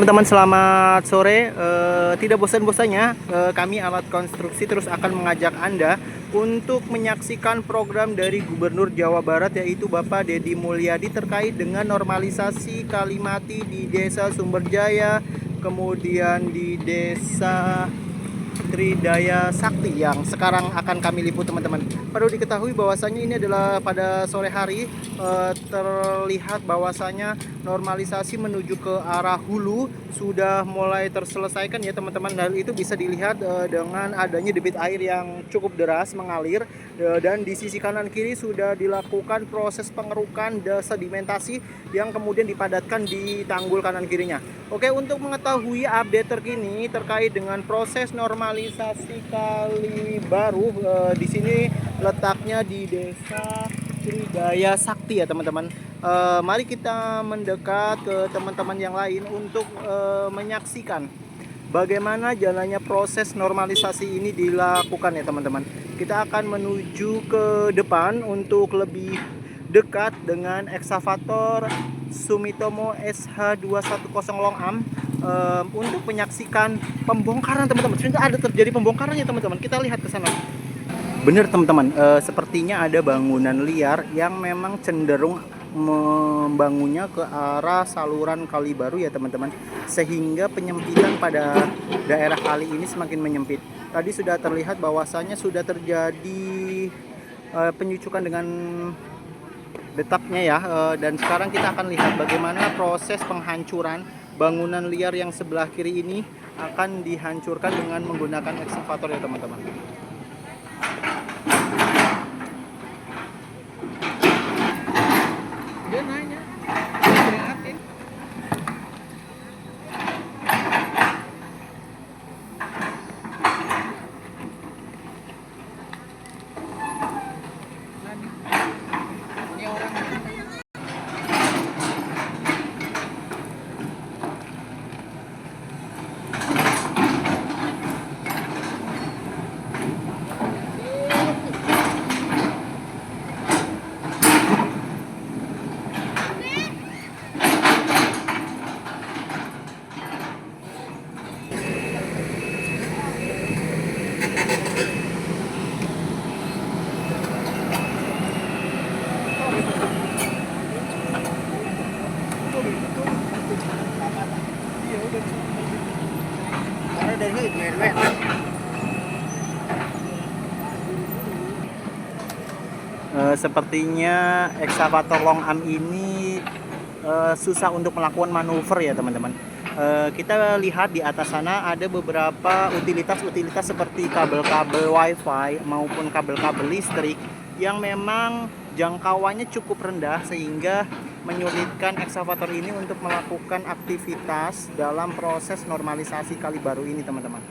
Teman-teman selamat sore. Tidak bosan-bosannya kami alat konstruksi terus akan mengajak Anda untuk menyaksikan program dari Gubernur Jawa Barat, yaitu Bapak Deddy Mulyadi, terkait dengan normalisasi kali mati di Desa Sumberjaya, kemudian di Desa Tridaya Sakti yang sekarang akan kami liput, teman-teman. Perlu diketahui bahwasanya ini adalah pada sore hari, terlihat bahwasanya normalisasi menuju ke arah hulu sudah mulai terselesaikan ya, teman-teman. Hal itu bisa dilihat dengan adanya debit air yang cukup deras mengalir, dan di sisi kanan kiri sudah dilakukan proses pengerukan sedimentasi yang kemudian dipadatkan di tanggul kanan kirinya. Oke, untuk mengetahui update terkini terkait dengan proses normalisasi kali baru, di sini letaknya di Desa Tridaya Sakti ya, teman-teman. Mari kita mendekat ke teman-teman yang lain untuk menyaksikan bagaimana jalannya proses normalisasi ini dilakukan ya, teman-teman. Kita akan menuju ke depan untuk lebih dekat dengan ekskavator Sumitomo SH210 Long Arm untuk menyaksikan pembongkaran, teman-teman. Sudah ada terjadi pembongkarannya, teman-teman. Kita lihat ke sana. Benar, teman-teman, sepertinya ada bangunan liar yang memang cenderung membangunnya ke arah saluran kali baru ya, teman-teman, sehingga penyempitan pada daerah kali ini semakin menyempit. Tadi sudah terlihat bahwasanya sudah terjadi penyucukan dengan detaknya ya, dan sekarang kita akan lihat bagaimana proses penghancuran bangunan liar yang sebelah kiri ini akan dihancurkan dengan menggunakan ekskavator ya, teman-teman. Dia nanya, prihatin. Ini orang. Sepertinya ekskavator long arm ini susah untuk melakukan manuver ya, teman-teman. Kita lihat di atas sana ada beberapa utilitas seperti kabel-kabel wifi maupun kabel-kabel listrik yang memang jangkauannya cukup rendah, sehingga menyulitkan ekskavator ini untuk melakukan aktivitas dalam proses normalisasi kali baru ini, teman-teman.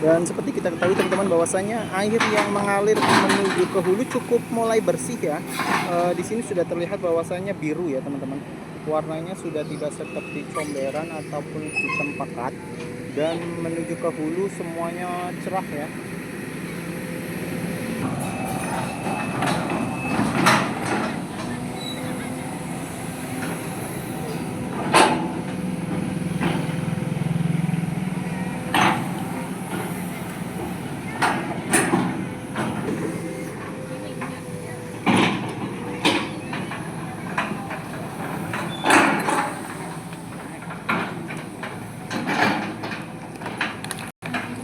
Dan seperti kita ketahui, teman-teman, bahwasanya air yang mengalir menuju ke hulu cukup mulai bersih ya. Di sini sudah terlihat bahwasanya biru ya, teman-teman. Warnanya sudah tidak seperti comberan ataupun hitam pekat, dan menuju ke hulu semuanya cerah ya.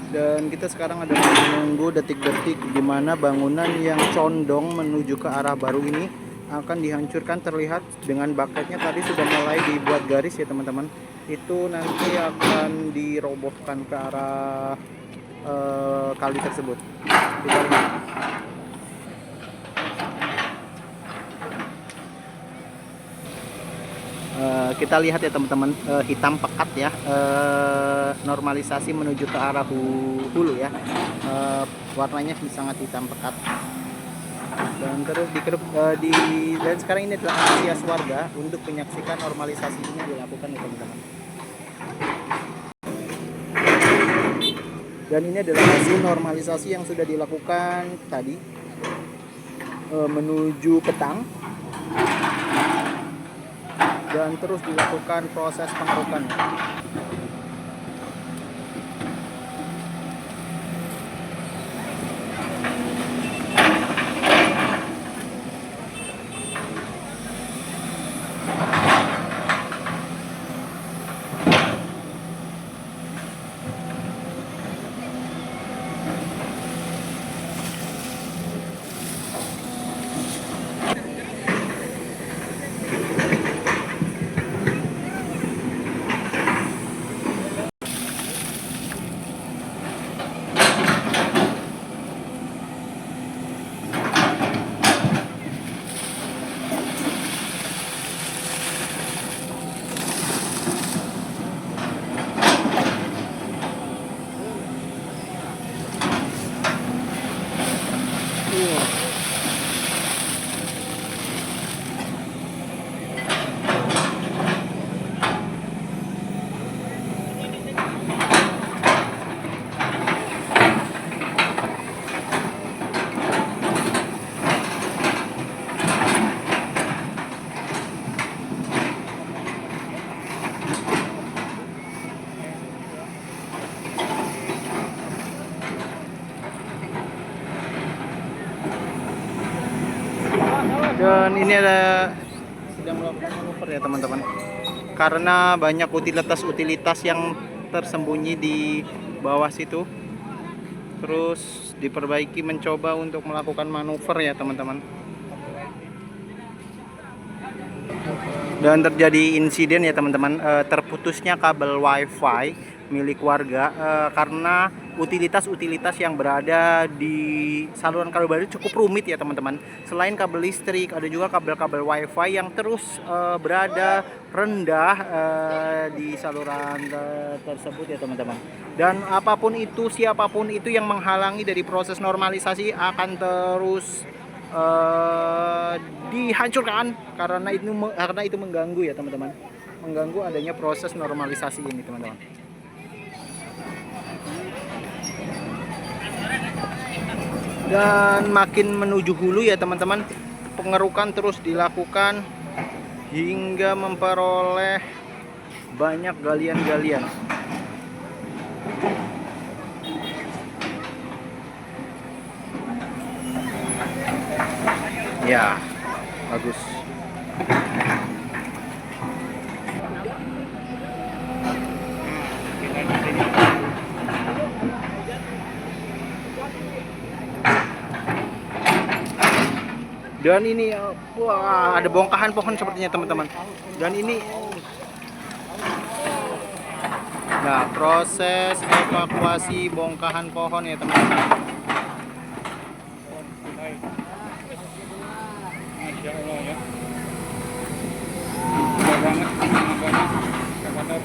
Dan kita sekarang ada menunggu detik-detik di mana bangunan yang condong menuju ke arah baru ini akan dihancurkan. Terlihat dengan baketnya tadi sudah mulai dibuat garis ya, teman-teman. Itu nanti akan dirobohkan ke arah kali tersebut. Kita lihat. Kita lihat ya, teman-teman, hitam pekat ya, normalisasi menuju ke arah hulu ya, warnanya sangat hitam pekat. Dan terus dan sekarang ini adalah antusias warga untuk menyaksikan normalisasi ini dilakukan ya, teman-teman. Dan ini adalah hasil normalisasi yang sudah dilakukan tadi menuju petang. dan terus dilakukan proses pengerukan. Dan ini ada sedang melakukan manuver ya teman-teman, karena banyak utilitas yang tersembunyi di bawah situ. Terus diperbaiki, mencoba untuk melakukan manuver ya teman-teman. Dan terjadi insiden ya teman-teman, terputusnya kabel wifi milik warga karena utilitas yang berada di saluran kabel baru cukup rumit ya teman-teman. Selain kabel listrik, ada juga kabel-kabel wifi yang terus berada rendah di saluran tersebut ya teman-teman. Dan apapun itu, siapapun itu yang menghalangi dari proses normalisasi akan terus dihancurkan, karena itu mengganggu ya teman-teman, mengganggu adanya proses normalisasi ini teman-teman. Dan makin menuju hulu ya teman-teman, pengerukan terus dilakukan hingga memperoleh banyak galian-galian. Ya, bagus. Dan ini wah, ada bongkahan pohon sepertinya teman-teman. Dan ini nah, proses evakuasi bongkahan pohon ya teman-teman. Masya Allah ya. Banget, banget.